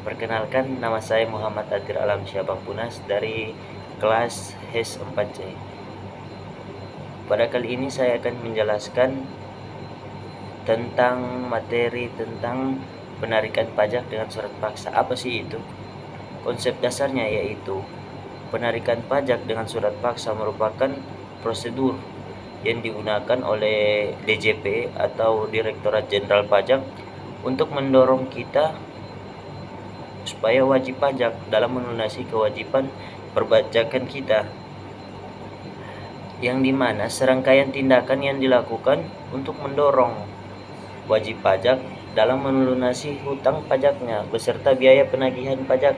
Perkenalkan, nama saya Muhammad Atir Alam Syabangpunas dari kelas HES 4C. Pada kali ini saya akan menjelaskan tentang materi tentang penarikan pajak dengan surat paksa. Apa sih itu? Konsep dasarnya yaitu penarikan pajak dengan surat paksa merupakan prosedur yang digunakan oleh DJP atau Direktorat Jenderal Pajak untuk mendorong kita supaya wajib pajak dalam melunasi kewajiban perpajakan kita, yang dimana serangkaian tindakan yang dilakukan untuk mendorong wajib pajak dalam melunasi hutang pajaknya beserta biaya penagihan pajak.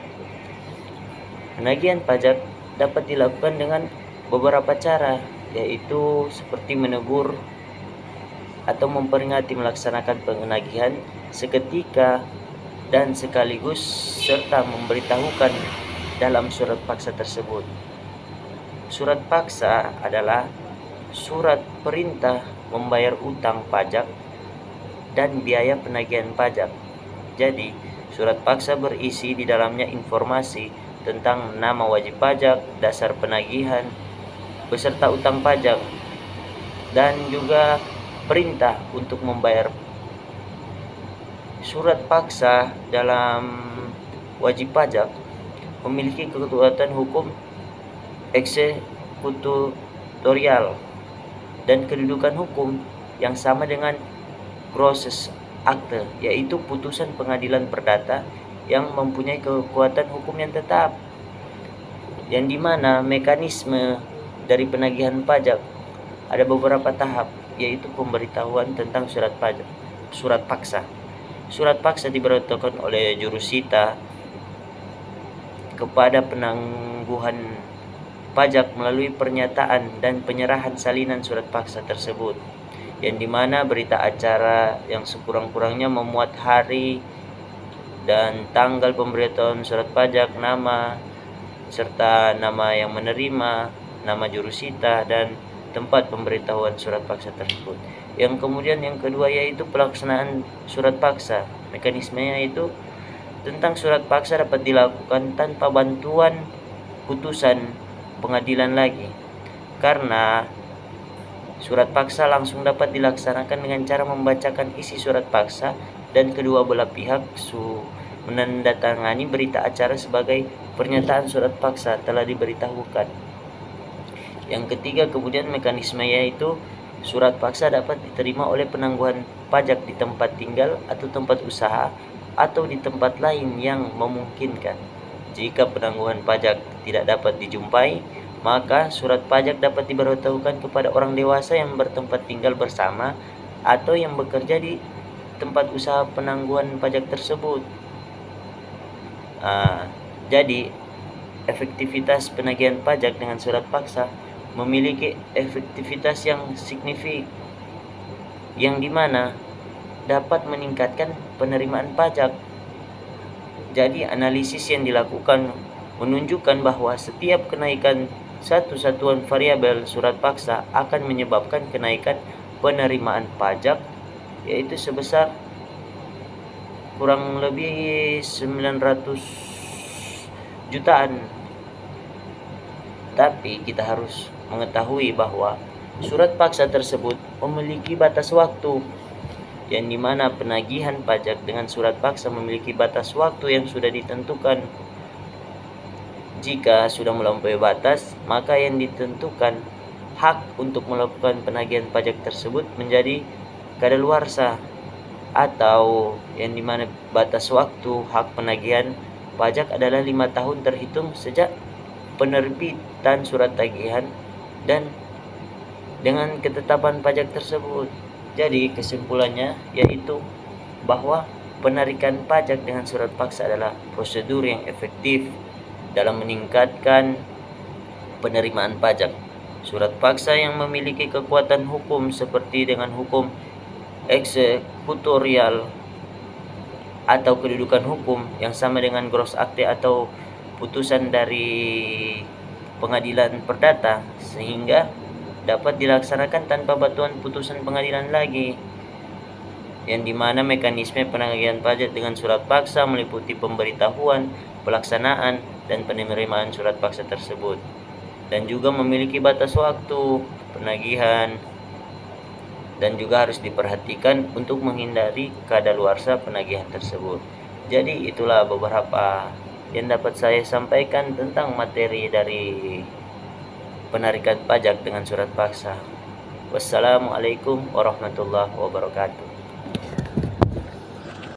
Penagihan pajak dapat dilakukan dengan beberapa cara, yaitu seperti menegur atau memperingati melaksanakan penagihan seketika dan sekaligus serta memberitahukan dalam surat paksa tersebut. Surat paksa adalah surat perintah membayar utang pajak dan biaya penagihan pajak. Jadi, surat paksa berisi di dalamnya informasi tentang nama wajib pajak, dasar penagihan, beserta utang pajak, dan juga perintah untuk membayar. Surat paksa dalam wajib pajak memiliki kekuatan hukum eksekutorial dan kedudukan hukum yang sama dengan proses akte, yaitu putusan pengadilan perdata yang mempunyai kekuatan hukum yang tetap, yang dimana mekanisme dari penagihan pajak ada beberapa tahap, yaitu pemberitahuan tentang surat paksa. Surat paksa diberitahukan oleh jurusita kepada penangguhan pajak melalui pernyataan dan penyerahan salinan surat paksa tersebut, yang dimana berita acara yang sekurang-kurangnya memuat hari dan tanggal pemberitahuan surat pajak, nama serta nama yang menerima, nama jurusita, dan tempat pemberitahuan surat paksa tersebut. Yang kemudian yang kedua yaitu pelaksanaan surat paksa. Mekanismenya itu tentang surat paksa dapat dilakukan tanpa bantuan putusan pengadilan lagi, karena surat paksa langsung dapat dilaksanakan dengan cara membacakan isi surat paksa dan kedua belah pihak menandatangani berita acara sebagai pernyataan surat paksa telah diberitahukan. Yang ketiga kemudian mekanisme yaitu surat paksa dapat diterima oleh penangguhan pajak di tempat tinggal atau tempat usaha atau di tempat lain yang memungkinkan. Jika penangguhan pajak tidak dapat dijumpai, maka surat pajak dapat diberitahukan kepada orang dewasa yang bertempat tinggal bersama atau yang bekerja di tempat usaha penangguhan pajak tersebut. Jadi efektivitas penagihan pajak dengan surat paksa memiliki efektivitas yang signifikan, yang dimana dapat meningkatkan penerimaan pajak. Jadi analisis yang dilakukan menunjukkan bahwa setiap kenaikan satu satuan variabel surat paksa akan menyebabkan kenaikan penerimaan pajak, yaitu sebesar kurang lebih 900 jutaan. Tapi kita harus mengetahui bahwa surat paksa tersebut memiliki batas waktu, yang dimana penagihan pajak dengan surat paksa memiliki batas waktu yang sudah ditentukan. Jika sudah melampaui batas, maka yang ditentukan hak untuk melakukan penagihan pajak tersebut menjadi kadaluarsa, atau yang dimana batas waktu hak penagihan pajak adalah 5 tahun terhitung sejak penerbitan surat tagihan dan dengan ketetapan pajak tersebut. Jadi kesimpulannya yaitu bahwa penarikan pajak dengan surat paksa adalah prosedur yang efektif dalam meningkatkan penerimaan pajak. Surat paksa yang memiliki kekuatan hukum seperti dengan hukum eksekutorial atau kedudukan hukum yang sama dengan gros akte atau putusan dari pengadilan perdata, sehingga dapat dilaksanakan tanpa bantuan putusan pengadilan lagi. yang dimana mekanisme penagihan pajak dengan surat paksa meliputi pemberitahuan, pelaksanaan, dan penerimaan surat paksa tersebut, dan juga memiliki batas waktu penagihan, dan juga harus diperhatikan untuk menghindari kadaluarsa penagihan tersebut. Jadi itulah beberapa yang dapat saya sampaikan tentang materi dari penarikan pajak dengan surat paksa. Wassalamualaikum warahmatullahi wabarakatuh.